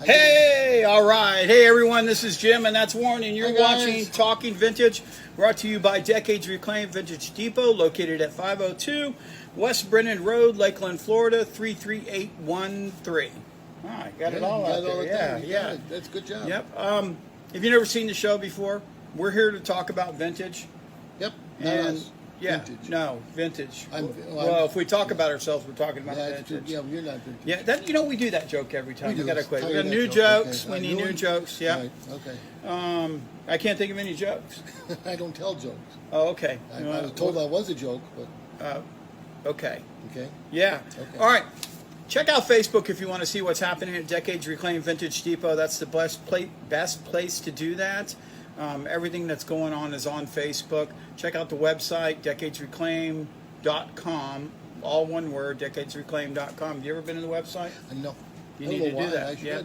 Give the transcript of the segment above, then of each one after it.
Hey, all right. Hey, everyone, this is Jim, and that's Warren, and you're Hi, guys. watching Talking Vintage, brought to you by Decades Reclaimed Vintage Depot, located at 502 West Brennan Road, Lakeland, Florida, 33813. All right, got it all out there. Yeah. That's a good job. Yep. If you've never seen the show before, we're here to talk about vintage. Yep. And Vintage. no, vintage. I'm- Well, if we talk about ourselves, we're talking about That's vintage. true. Yeah, you're not vintage. Yeah, we do that joke every time. We do. Gotta quit. Tell We you got that new joke. jokes. Okay. We need New new one? jokes. Yeah. Right. Okay. I can't think of any jokes. I don't tell jokes. Oh, okay. I was told I was a joke, but Okay. okay. Yeah. Okay. All right. Check out Facebook if you want to see what's happening at Decades Reclaimed Vintage Depot. That's the best place to do that. Everything that's going on is on Facebook. Check out the website, decadesreclaimed.com. All one word, decadesreclaimed.com. Have you ever been to the website? No. You I don't need to know do why. that. I should. Yeah.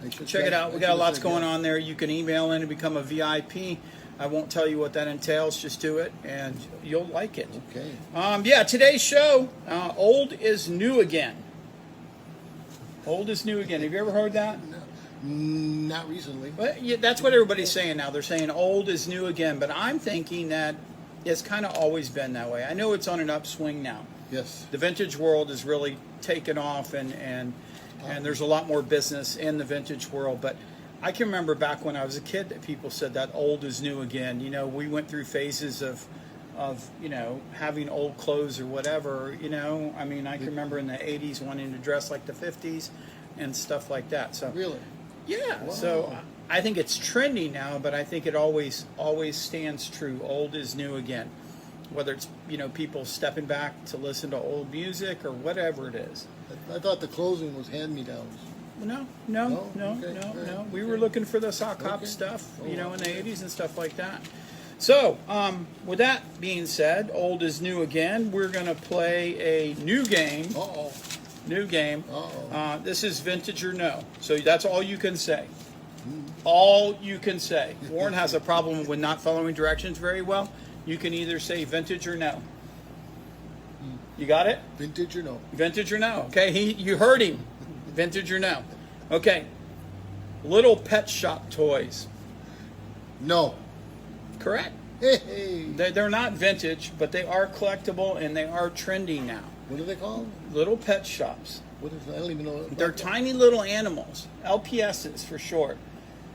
I should Check it out. We I got should lots have said going yes. on there. You can email in and become a VIP. I won't tell you what that entails. Just do it, and you'll like it. Okay. Yeah, today's show, old is new again. Old is new again. Have you ever heard that? No. Not recently. Well, yeah, that's what everybody's saying now. They're saying old is new again, but I'm thinking that it's kind of always been that way. I know it's on an upswing now. Yes. The vintage world has really taken off, and there's a lot more business in the vintage world. But I can remember back when I was a kid that people said that old is new again. You know, we went through phases of you know, having old clothes or whatever. You know, I mean, I can remember in the '80s wanting to dress like the '50s and stuff like that. So Really? yeah. Wow. So I think it's trendy now, but I think it always stands true. Old is new again. Whether it's, you know, people stepping back to listen to old music or whatever it is. I thought the closing was hand-me-downs. No. Okay. We were looking for the sock hop Okay. stuff, Oh, you know, in the okay. 80s and stuff like that. So, with that being said, old is new again. We're going to play a new game. Uh-oh. New game. Uh-oh. This is vintage or no. So that's all you can say. All you can say. Warren has a problem with not following directions very well. You can either say vintage or no. You got it? Vintage or no? Vintage or no? Okay, you heard him. Vintage or no? Okay. Little pet shop toys. No. Correct. Hey. They're not vintage, but they are collectible and they are trendy now. What are they called? Little pet shops. What is? I don't even know. What They're tiny little animals, LPSs for short.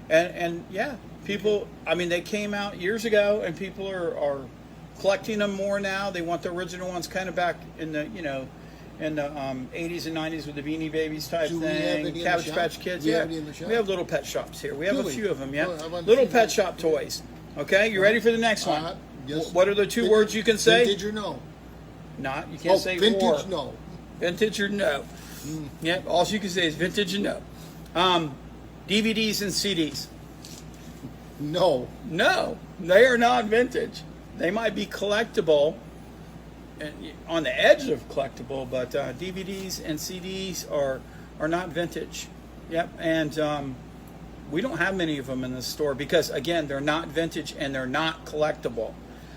And yeah, people, I mean, they came out years ago and people are collecting them more now. They want the original ones kind of back in the, you know, in the 80s and 90s with the Beanie Babies type Do we have thing, any in the Cabbage shop? Patch Kids. Do we Yeah, have any in the shop? we have little pet shops here. We have Do a we? few of them, yeah. Oh, I want to Little see pet that. shop toys. Okay, you ready for the next one? Yes. What are the two words you can say? Vintage or no? Not, you can't say vintage or. no. Vintage or no. Yep, all you can say is vintage and no. DVDs and CDs. No. No, they are not vintage. They might be collectible, and on the edge of collectible, but DVDs and CDs are not vintage. Yep, and we don't have many of them in the store because, again, they're not vintage and they're not collectible.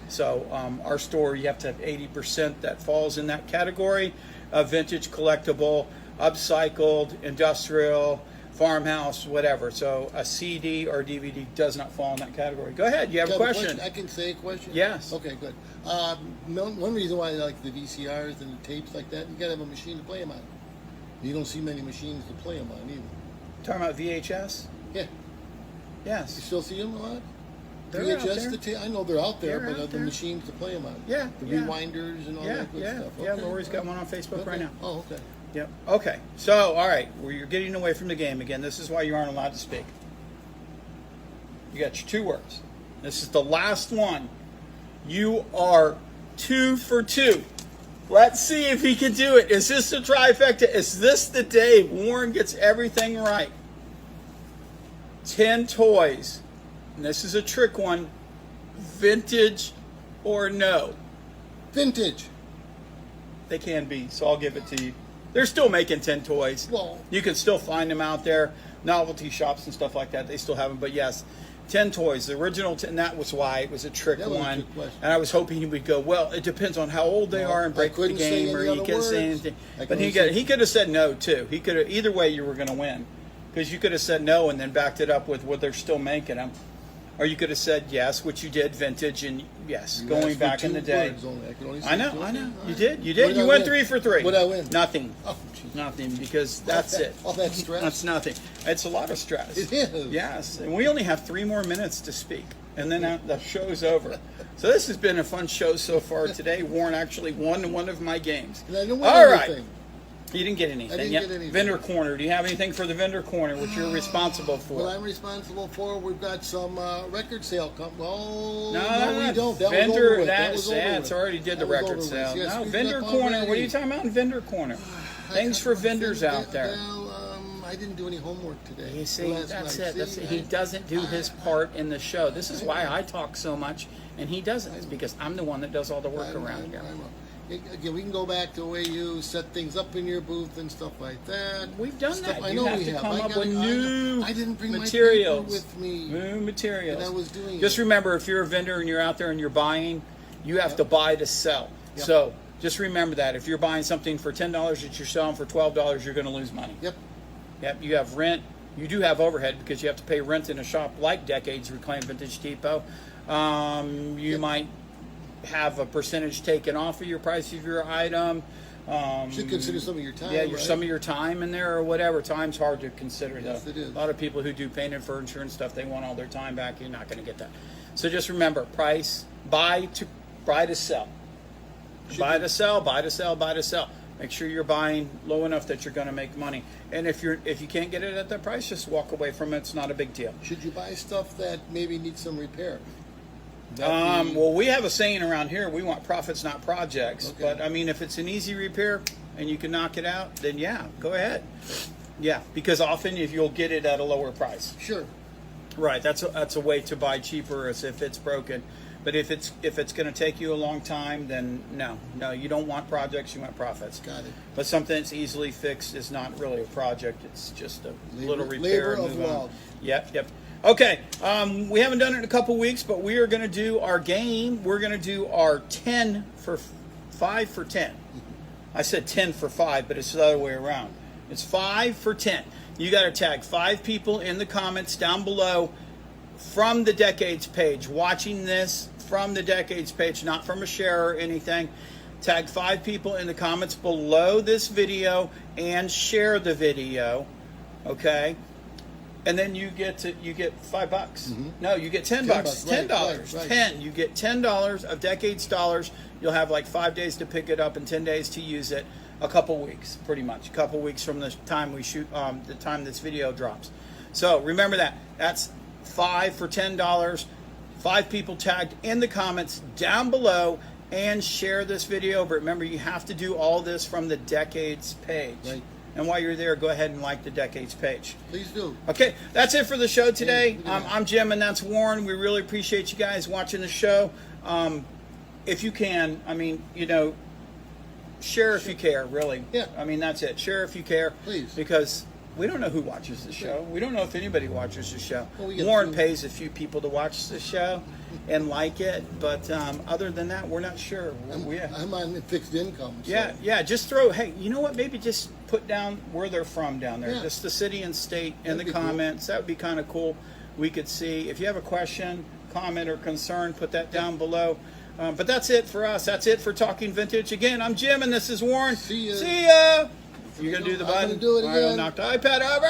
So our store, you have to have 80% that falls in that category of vintage, collectible, upcycled, industrial, farmhouse, whatever. So a CD or DVD does not fall in that category. Go ahead, you have a question. I can say a question? Yes. Okay, good. One reason why I like the VCRs and the tapes like that, you gotta have a machine to play them on. You don't see many machines to play them on either. Talking about VHS? Yeah. You Yes. still see them a lot? They're out VHS, there. I know they're out there, They're but out the there. machines to play them on. Yeah, The yeah. rewinders and all Yeah, that good yeah, stuff. yeah. Okay. Lori's got one on Facebook right Okay. now. Oh, okay. Yep. Okay. So, all right, well, you're getting away from the game again. This is why you aren't allowed to speak. You got your two words. This is the last one. You are 2 for 2. Let's see if he can do it. Is this the trifecta? Is this the day Warren gets everything right? 10 toys. And this is a trick one. Vintage or no? Vintage. They can be, so I'll give it to you. They're still making 10 toys. Well- You can still find them out there. Novelty shops and stuff like that, they still have them. But yes, 10 toys. The original 10, and that was why it was a trick That was a one. trick question. And I was hoping he would go, well, it depends on how old they No, are and I break the couldn't say game, or any he other couldn't say words. anything. I But he couldn't say- could have said no, too. He could have, either way, you were going to win. Because you could have said no and then backed it up with, well, they're still making them. Or you could have said yes, which you did, vintage, and yes, You going asked for back in 2 the day. words only. I can only say I know. 2. You All did. right. You did. What did You I went win? 3 for 3. What did I win? Nothing. Oh, geez. Nothing, because that's it. All that stress. That's nothing. It's a lot of stress. It is. Yes, and we only have 3 more minutes to speak, and then the show's over. So this has been a fun show so far today. Warren actually won one of my games. And I didn't win All right. anything. You didn't get anything. I didn't Yep. get anything. Vendor corner. Do you have anything for the vendor corner, which you're responsible for? What I'm responsible for, we've got some record sale. No, We don't. That vendor. was over with. That's was over it's with. already did the That was record over with. sale. Yes, No, we've vendor got corner. What are already. you talking about in vendor corner? Things for vendors out there. Well, I didn't do any homework today. You see, last that's night. it. That's See, it. He doesn't do his part in the show. This is why I talk so much, and he doesn't. It's because I'm the one that does all the work around here. Again, we can go back to the way you set things up in your booth and stuff like that. We've done Stuff- that. I You know have we to have. come I up gotta- with I- new I didn't bring materials. my paper with me. New materials. And I was doing Just it. remember, if you're a vendor and you're out there and you're buying, you have Yep. to buy to sell. Yep. So just remember that. If you're buying something for $10 that you're selling for $12, you're going to lose money. Yep. Yep. You have rent. You do have overhead because you have to pay rent in a shop like Decades Reclaimed Vintage Depot. You might have a percentage taken off of your price of your item. Should consider some of your time. Yeah, right? some of your time in there or whatever. Time's hard to consider, though. Yes, it is. A lot of people who do painted furniture and stuff, they want all their time back. You're not going to get that. So just remember, price, buy to sell. Buy to sell, buy to sell, buy to sell. Make sure you're buying low enough that you're going to make money. And if you can't get it at that price, just walk away from it. It's not a big deal. Should you buy stuff that maybe needs some repair? Well, we have a saying around here: we want profits, not projects. Okay. But I mean, if it's an easy repair and you can knock it out, then yeah, go ahead. Yeah, because often if you'll get it at a lower price. Sure. Right. That's a way to buy cheaper, as if it's broken. But if it's going to take you a long time, then no, you don't want projects. You want profits. Got it. But something that's easily fixed is not really a project. It's just a little repair. Labor and of move on. love. Yep. Okay, we haven't done it in a couple weeks, but we are going to do our game. We're going to do our 5 for 10. I said 10 for 5, but it's the other way around. It's 5 for 10. You got to tag 5 people in the comments down below from the Decades page, watching this from the Decades page, not from a share or anything. Tag 5 people in the comments below this video and share the video, okay? And then you get $5. No, you get $10. $10. Right. 10. You get $10 of Decades dollars. You'll have like 5 days to pick it up and 10 days to use it. A couple weeks, pretty much. A couple weeks from the time we shoot, the time this video drops. So remember that. That's 5 for $10. 5 people tagged in the comments down below and share this video. But remember, you have to do all this from the Decades page. Right. And while you're there, go ahead and like the Decades page. Please do. Okay, that's it for the show today. Yeah, I'm Jim, and that's Warren. We really appreciate you guys watching the show. If you can, share if you care, really. Yeah. That's it. Share if you care. Please. Because we don't know who watches the show. We don't know if anybody watches the show. Well, we get Warren through- pays a few people to watch the show and like it, but other than that, we're not sure. I'm on fixed income. So. Yeah, just throw, hey, you know what, maybe just put down where they're from down there. Yeah. Just the city and state in That'd the be cool. comments. That would be kind of cool. We could see. If you have a question, comment, or concern, put that down below. But that's it for us. That's it for Talking Vintage. Again, I'm Jim, and this is Warren. See ya. See ya. You're going to do the I'm button? gonna do it All right, I'll again. knock the iPad over.